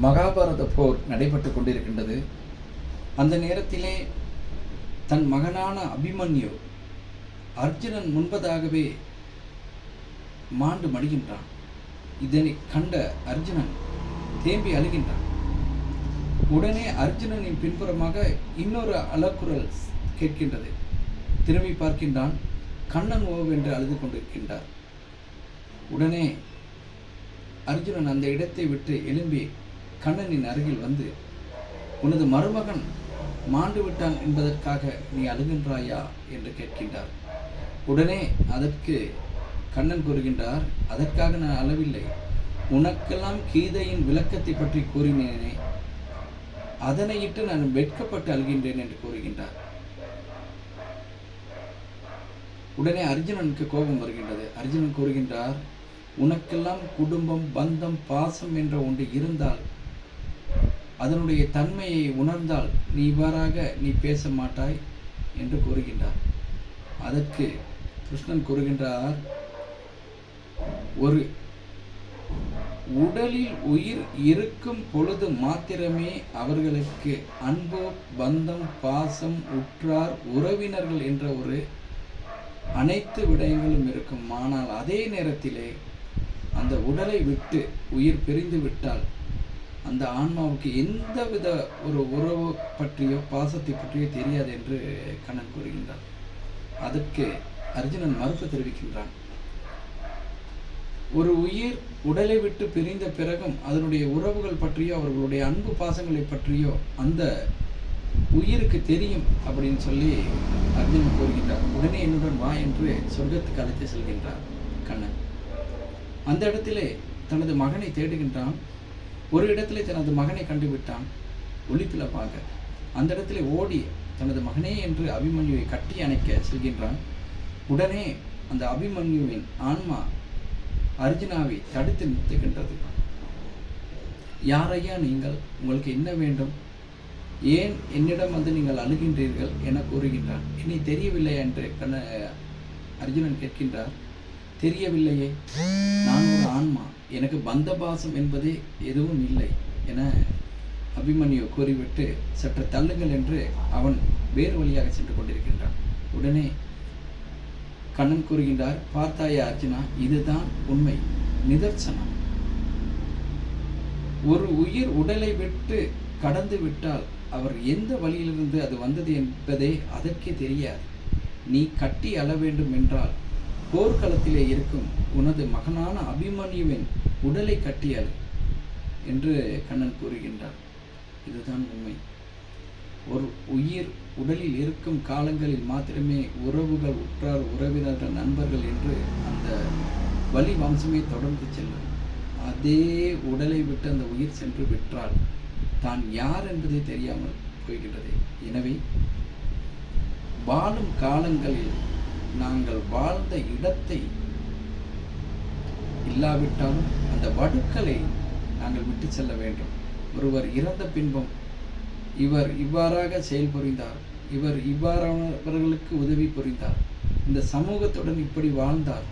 மகாபாரத போர் நடைபெற்று கொண்டிருக்கின்றது. அந்த நேரத்திலே தன் மகனான அபிமன்யு அர்ஜுனன் முன்பதாகவே மாண்டு மடிகின்றான். இதனை கண்ட அர்ஜுனன் தேம்பி அழுகின்றான். உடனே அர்ஜுனனின் பின்புறமாக இன்னொரு அலக்குரல் கேட்கின்றது. திரும்பி பார்க்கின்றான். கண்ணன் ஓவென்று அழுது கொண்டிருக்கின்றார். உடனே அர்ஜுனன் அந்த இடத்தை விட்டு எழும்பி கண்ணனின் அருகில் வந்து, உனது மருமகன் மாண்டு விட்டான் என்பதற்காக நீ அழுகின்றாயா என்று கேட்கின்றார். உடனே அதற்கு கண்ணன் கூறுகின்றார், அதற்காக நான் அழவில்லை, உனக்கெல்லாம் கீதையின் விளக்கத்தை பற்றி கூறினேனே, அதனையிட்டு நான் வெட்கப்பட்டு அழுகின்றேன் என்று கூறுகின்றார். உடனே அர்ஜுனனுக்கு கோபம் வருகின்றது. அர்ஜுனன் கூறுகின்றார், உனக்கெல்லாம் குடும்பம், பந்தம், பாசம் என்ற ஒன்று இருந்தால், அதனுடைய தன்மையை உணர்ந்தால் நீ இவ்வாறாக நீ பேச மாட்டாய் என்று கூறுகின்றார். அதற்கு கிருஷ்ணன் கூறுகின்றார், ஒரு உடலில் உயிர் இருக்கும் பொழுது மாத்திரமே அவர்களுக்கு அன்பு, பந்தம், பாசம், உற்றார், உறவினர்கள் என்ற ஒரு அனைத்து விடயங்களும் இருக்கும். ஆனால் அதே நேரத்திலே அந்த உடலை விட்டு உயிர் பிரிந்து விட்டால் அந்த ஆன்மாவுக்கு எந்தவித ஒரு உறவு பற்றியோ பாசத்தை பற்றியோ தெரியாது என்று கண்ணன் கூறுகின்றார். அதற்கு அர்ஜுனன் மறுப்பு தெரிவிக்கின்றான். ஒரு உயிர் உடலை விட்டு பிரிந்த பிறகும் அதனுடைய உறவுகள் பற்றியோ அவர்களுடைய அன்பு பாசங்களை பற்றியோ அந்த உயிருக்கு தெரியும் அப்படின்னு சொல்லி அர்ஜுனன் கூறுகின்றார். உடனே என்னுடன் வா என்று சொர்க்கத்துக்கு அழைத்து செல்கின்றார் கண்ணன். அந்த இடத்திலே தனது மகனை தேடுகின்றான். ஒரு இடத்திலே தனது மகனை கண்டுவிட்டான் ஒளிப்பிழப்பாக. அந்த இடத்திலே ஓடி தனது மகனே என்று அபிமன்யுவை கட்டி அணைக்க செல்கின்றான். உடனே அந்த அபிமன்யுவின் ஆன்மா அர்ஜுனாவை தடுத்து நிறுத்துகின்றது. யாரையா நீங்கள்? உங்களுக்கு என்ன வேண்டும்? ஏன் என்னிடம் வந்து நீங்கள் அழுகின்றீர்கள் என கூறுகின்றான். இனி தெரியவில்லை என்று அர்ஜுனன் கேட்கின்றார். தெரியவில்லையே, நான் ஒரு ஆன்மா, எனக்கு பந்தபாசம் என்பதே எதுவும் இல்லை என அபிமன்யு கூறிவிட்டு சற்று தள்ளுங்கள் என்று அவன் வேறு வழியாக சென்று கொண்டிருக்கின்றான். உடனே கண்ணன் கூறுகின்றார், பார்த்தாயா அர்ஜுனா, இதுதான் உண்மை நிதர்சனம். ஒரு உயிர் உடலை விட்டு கடந்து விட்டால் அவர் எந்த வழியிலிருந்து அது வந்தது என்பதே அதற்கே தெரியாது. நீ கட்டி அழ வேண்டும் என்றால் போர்க்களத்திலே இருக்கும் உனது மகனான அபிமன்யுவின் உடலை கட்டி அழு என்று கண்ணன் கூறுகின்றார். இதுதான் உண்மை. ஒரு உயிர் உடலில் இருக்கும் காலங்களில் மாத்திரமே உறவுகள், உற்றார், உறவினர்கள், நண்பர்கள் என்று அந்த வழி வம்சமே தொடர்ந்து செல்லும். அதே உடலை விட்டு அந்த உயிர் சென்று விட்டால் தான் யார் என்பதை தெரியாமல் போய்கின்றது. எனவே வாழும் காலங்களில் நாங்கள் வாழ்ந்த இடத்தை இல்லாவிட்டாலும் அந்த வடுக்களை நாங்கள் விட்டு செல்ல வேண்டும். ஒருவர் இறந்த பின்பும் இவர் இவ்வாறாக செயல் புரிந்தார், இவர் இவ்வாறானவர்களுக்கு உதவி புரிந்தார், இந்த சமூகத்துடன் இப்படி வாழ்ந்தார்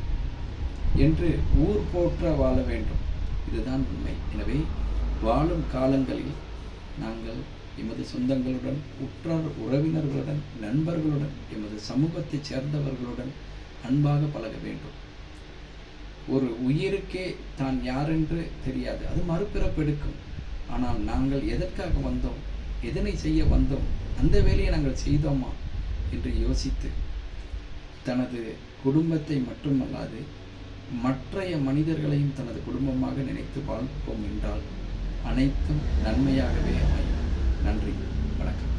என்று ஊர் போற்ற வாழ வேண்டும். இதுதான் உண்மை. எனவே வாழும் காலங்களில் நாங்கள் எமது சொந்தங்களுடன், உற்றார் உறவினர்களுடன், நண்பர்களுடன், எமது சமூகத்தைச் சேர்ந்தவர்களுடன் அன்பாக பழக வேண்டும். ஒரு உயிருக்கே தான் யாரென்று தெரியாது, அது மறுபிறப்பெடுக்கும். ஆனால் நாங்கள் எதற்காக வந்தோம், எதனை செய்ய வந்தோம், அந்த வேலையை நாங்கள் செய்தோமா என்று யோசித்து தனது குடும்பத்தை மட்டுமல்லாது மற்றைய மனிதர்களையும் தனது குடும்பமாக நினைத்து வாழ்வோம் என்றால் அனைத்தும் நன்மையாகவே அமையும். நன்றி, வணக்கம்.